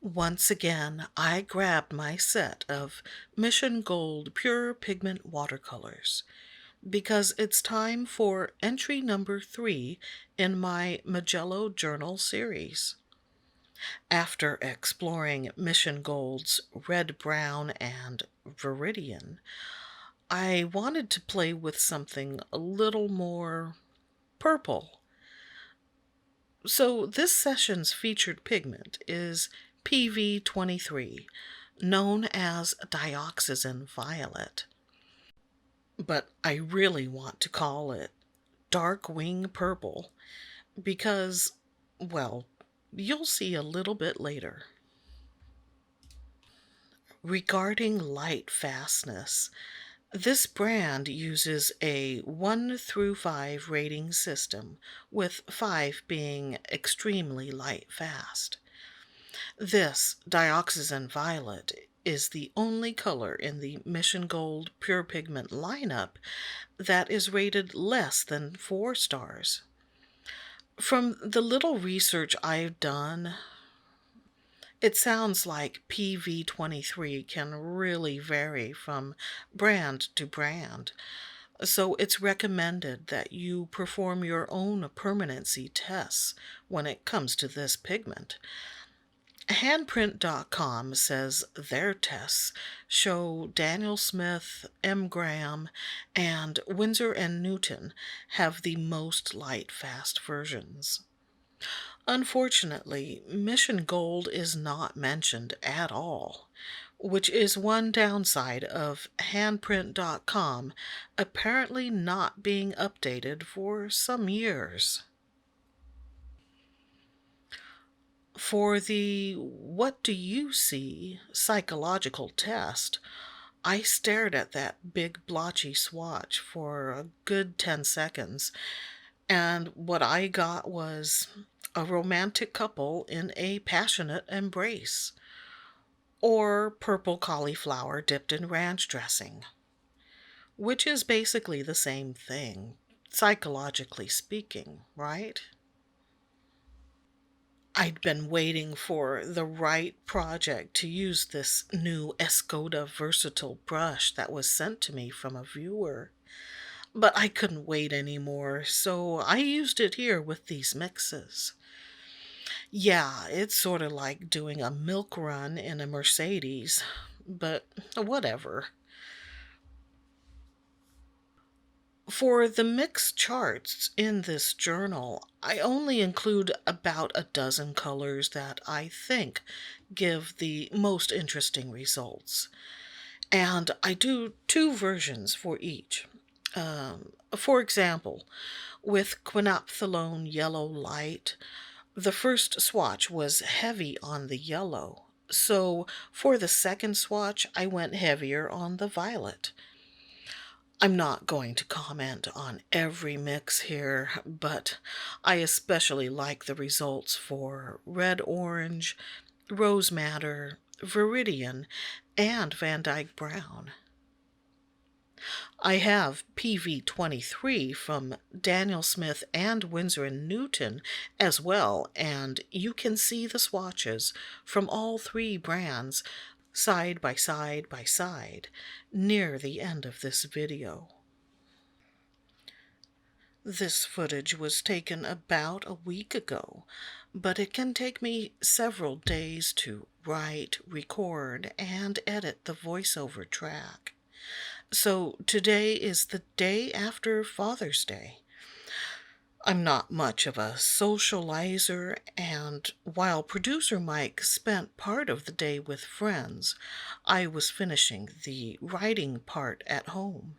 Once again, I grabbed my set of Mission Gold Pure Pigment watercolors because it's time for entry number 3 in my Mijello Journal series. After exploring Mission Gold's Red, Brown, and Viridian, I wanted to play with something a little more purple. So this session's featured pigment is PV23, known as Dioxazine Violet. But I really want to call it Darkwing Purple because, well, you'll see a little bit later. Regarding Lightfastness, this brand uses a 1 through 5 rating system, with 5 being extremely light fast. This Dioxazine Violet is the only color in the Mission Gold Pure Pigment lineup that is rated less than 4 stars. From the little research I've done, it sounds like PV23 can really vary from brand to brand, so it's recommended that you perform your own permanency tests when it comes to this pigment. Handprint.com says their tests show Daniel Smith, M. Graham, and Winsor & Newton have the most light-fast versions. Unfortunately, Mission Gold is not mentioned at all, which is one downside of Handprint.com apparently not being updated for some years. For the "What do you see?" psychological test, I stared at that big blotchy swatch for a good 10 seconds, and what I got was a romantic couple in a passionate embrace, or purple cauliflower dipped in ranch dressing, which is basically the same thing, psychologically speaking, right? I'd been waiting for the right project to use this new Escoda versatile brush that was sent to me from a viewer. But I couldn't wait anymore, so I used it here with these mixes. Yeah, it's sort of like doing a milk run in a Mercedes, but whatever. For the mix charts in this journal, I only include about a dozen colors that I think give the most interesting results. And I do 2 versions for each. For example, with quinophthalone yellow light, the first swatch was heavy on the yellow. So for the second swatch, I went heavier on the violet. I'm not going to comment on every mix here, but I especially like the results for red orange, rose madder, viridian, and Van Dyke brown. I have PV23 from Daniel Smith and Winsor & Newton as well, and you can see the swatches from all 3 brands side by side by side near the end of this video. This footage was taken about a week ago, but it can take me several days to write, record, and edit the voiceover track. So today is the day after Father's Day. I'm not much of a socializer, and while producer Mike spent part of the day with friends, I was finishing the writing part at home.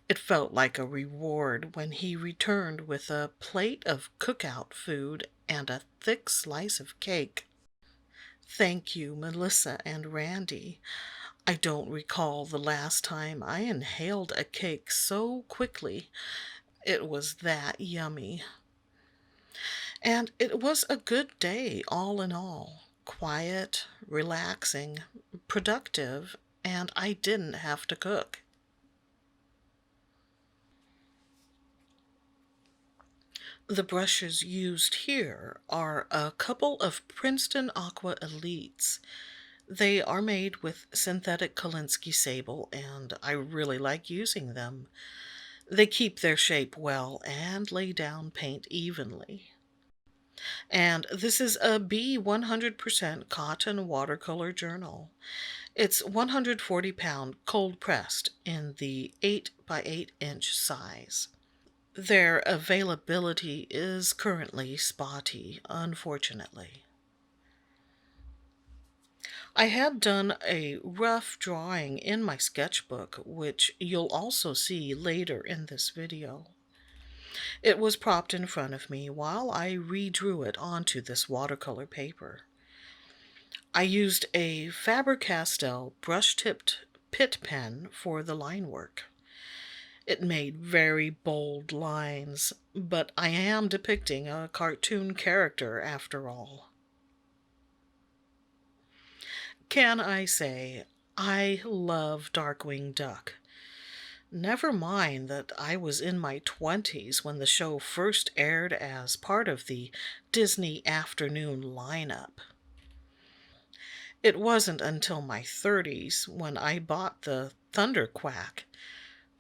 It felt like a reward when he returned with a plate of cookout food and a thick slice of cake. Thank you, Melissa and Randy. I don't recall the last time I inhaled a cake so quickly. It was that yummy. And it was a good day all in all. Quiet, relaxing, productive, and I didn't have to cook. The brushes used here are a couple of Princeton Aqua Elites. They are made with synthetic Kolinsky sable, and I really like using them. They keep their shape well and lay down paint evenly. And this is a B 100% cotton watercolor journal. It's 140-pound cold pressed in the 8 by 8-inch size. Their availability is currently spotty, unfortunately. I had done a rough drawing in my sketchbook, which you'll also see later in this video. It was propped in front of me while I redrew it onto this watercolor paper. I used a Faber-Castell brush-tipped Pitt pen for the line work. It made very bold lines, but I am depicting a cartoon character after all. Can I say, I love Darkwing Duck. Never mind that I was in my 20s when the show first aired as part of the Disney afternoon lineup. It wasn't until my 30s when I bought the Thunderquack,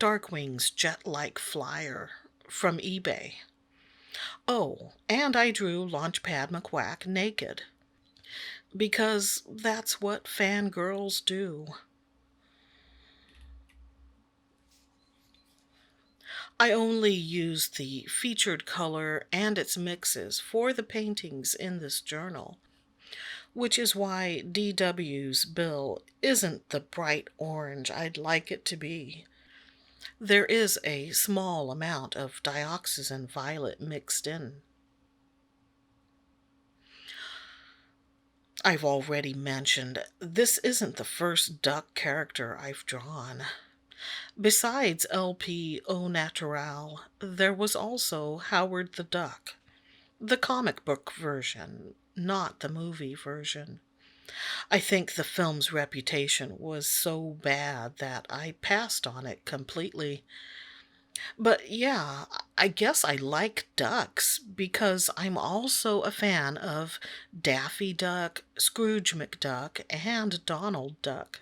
Darkwing's jet-like flyer, from eBay. Oh, and I drew Launchpad McQuack naked. Because that's what fangirls do. I only used the featured color and its mixes for the paintings in this journal, which is why DW's bill isn't the bright orange I'd like it to be. There is a small amount of dioxazine violet mixed in. I've already mentioned this isn't the first duck character I've drawn. Besides LP Au Natural, there was also Howard the Duck, the comic book version, not the movie version. I think the film's reputation was so bad that I passed on it completely. But yeah, I guess I like ducks because I'm also a fan of Daffy Duck, Scrooge McDuck, and Donald Duck.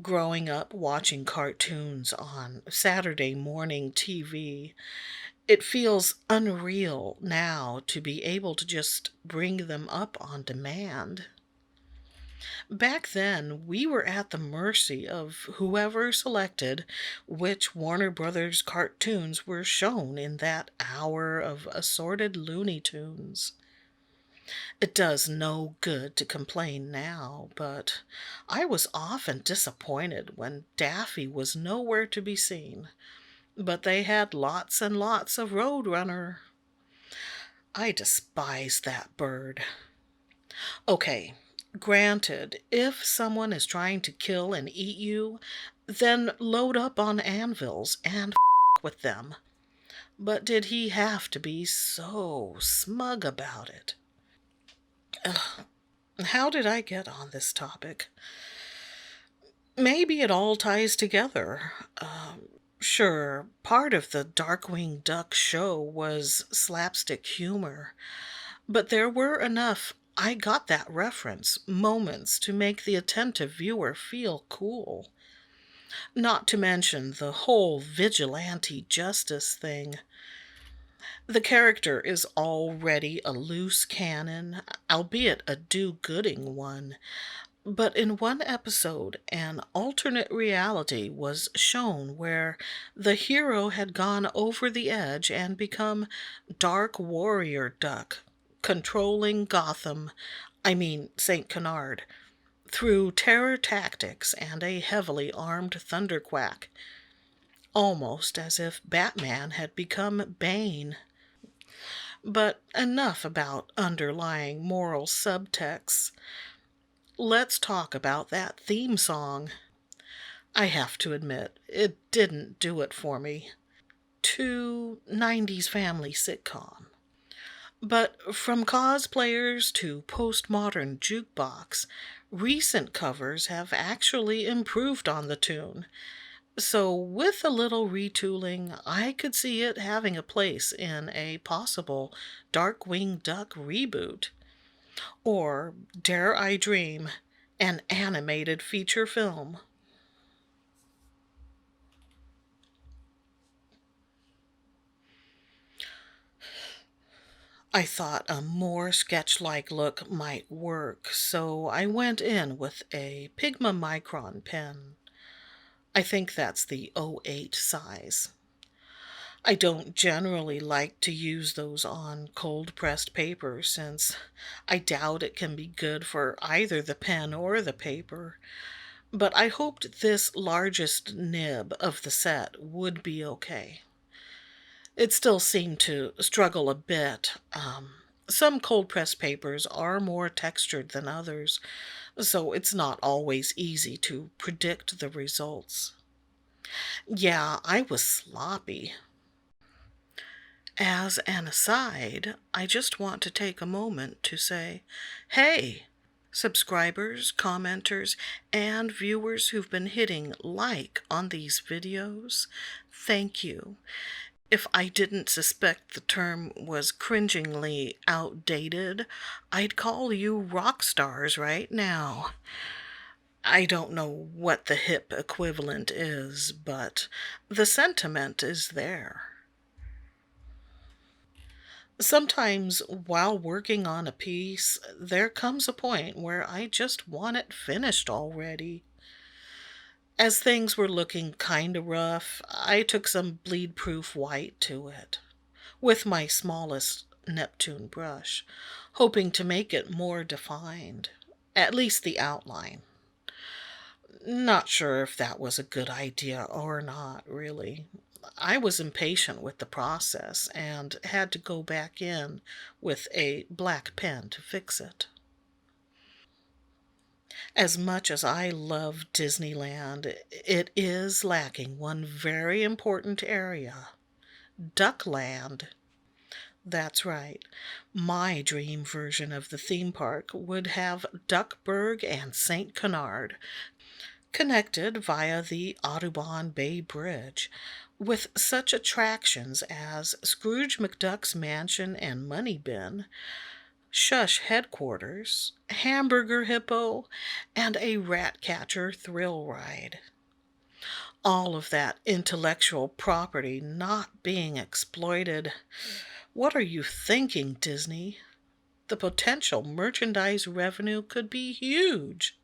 Growing up watching cartoons on Saturday morning TV, it feels unreal now to be able to just bring them up on demand. Back then, we were at the mercy of whoever selected which Warner Brothers cartoons were shown in that hour of assorted Looney Tunes. It does no good to complain now, but I was often disappointed when Daffy was nowhere to be seen. But they had lots and lots of Roadrunner. I despise that bird. Okay, granted, if someone is trying to kill and eat you, then load up on anvils and with them. But did he have to be so smug about it? Ugh. How did I get on this topic? Maybe it all ties together. Sure, part of the Darkwing Duck show was slapstick humor, but there were enough I got that reference moments to make the attentive viewer feel cool. Not to mention the whole vigilante justice thing. The character is already a loose cannon, albeit a do-gooding one. But in one episode, an alternate reality was shown where the hero had gone over the edge and become Dark Warrior Duck, controlling Gotham, St. Canard, through terror tactics and a heavily armed Thunderquack. Almost as if Batman had become Bane. But enough about underlying moral subtexts. Let's talk about that theme song. I have to admit, it didn't do it for me. Too 90s family sitcom. But from cosplayers to postmodern jukebox, recent covers have actually improved on the tune. So, with a little retooling, I could see it having a place in a possible Darkwing Duck reboot. Or, dare I dream, an animated feature film. I thought a more sketch-like look might work, so I went in with a Pigma Micron pen. I think that's the '08 size. I don't generally like to use those on cold-pressed paper since I doubt it can be good for either the pen or the paper, but I hoped this largest nib of the set would be okay. It still seemed to struggle a bit. Some cold pressed papers are more textured than others, so it's not always easy to predict the results. Yeah, I was sloppy. As an aside, I just want to take a moment to say, hey, subscribers, commenters, and viewers who've been hitting like on these videos, thank you. If I didn't suspect the term was cringingly outdated, I'd call you rock stars right now. I don't know what the hip equivalent is, but the sentiment is there. Sometimes, while working on a piece, there comes a point where I just want it finished already. As things were looking kinda rough, I took some bleed-proof white to it, with my smallest Neptune brush, hoping to make it more defined, at least the outline. Not sure if that was a good idea or not, really. I was impatient with the process and had to go back in with a black pen to fix it. As much as I love Disneyland, it is lacking one very important area: Duckland. That's right. My dream version of the theme park would have Duckburg and St. Canard, connected via the Audubon Bay Bridge, with such attractions as Scrooge McDuck's Mansion and Money Bin, Shush Headquarters, Hamburger Hippo, and a Ratcatcher thrill ride. All of that intellectual property not being exploited. What are you thinking, Disney? The potential merchandise revenue could be huge.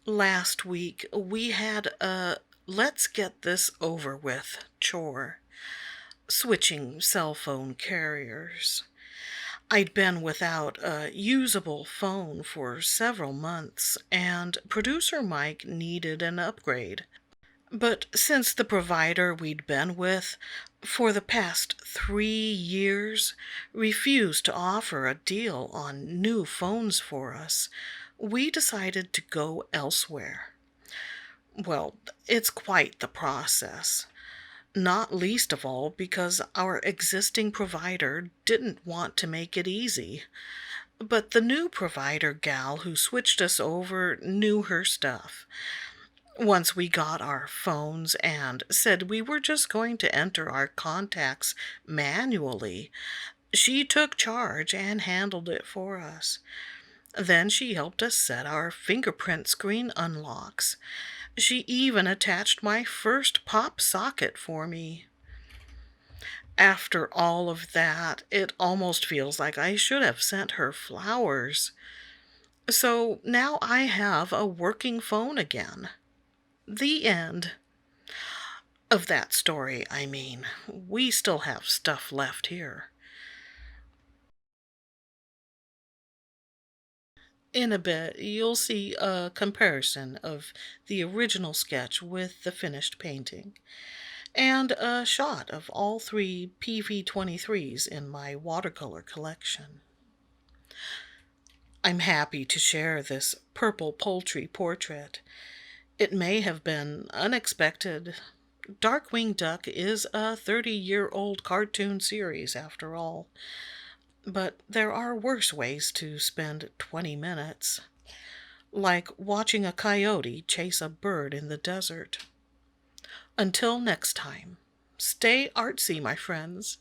Last week, we had a let's get this over with chore: switching cell phone carriers. I'd been without a usable phone for several months, and producer Mike needed an upgrade. But since the provider we'd been with for the past 3 years refused to offer a deal on new phones for us, we decided to go elsewhere. Well, it's quite the process. Not least of all because our existing provider didn't want to make it easy. But the new provider gal who switched us over knew her stuff. Once we got our phones and said we were just going to enter our contacts manually, she took charge and handled it for us. Then she helped us set our fingerprint screen unlocks. She even attached my first pop socket for me. After all of that, it almost feels like I should have sent her flowers. So now I have a working phone again. The end. Of that story, I mean. We still have stuff left here. In a bit, you'll see a comparison of the original sketch with the finished painting, and a shot of all three PV23s in my watercolor collection. I'm happy to share this purple poultry portrait. It may have been unexpected. Darkwing Duck is a 30-year-old cartoon series, after all. But there are worse ways to spend 20 minutes. like watching a coyote chase a bird in the desert. Until next time, stay artsy, my friends.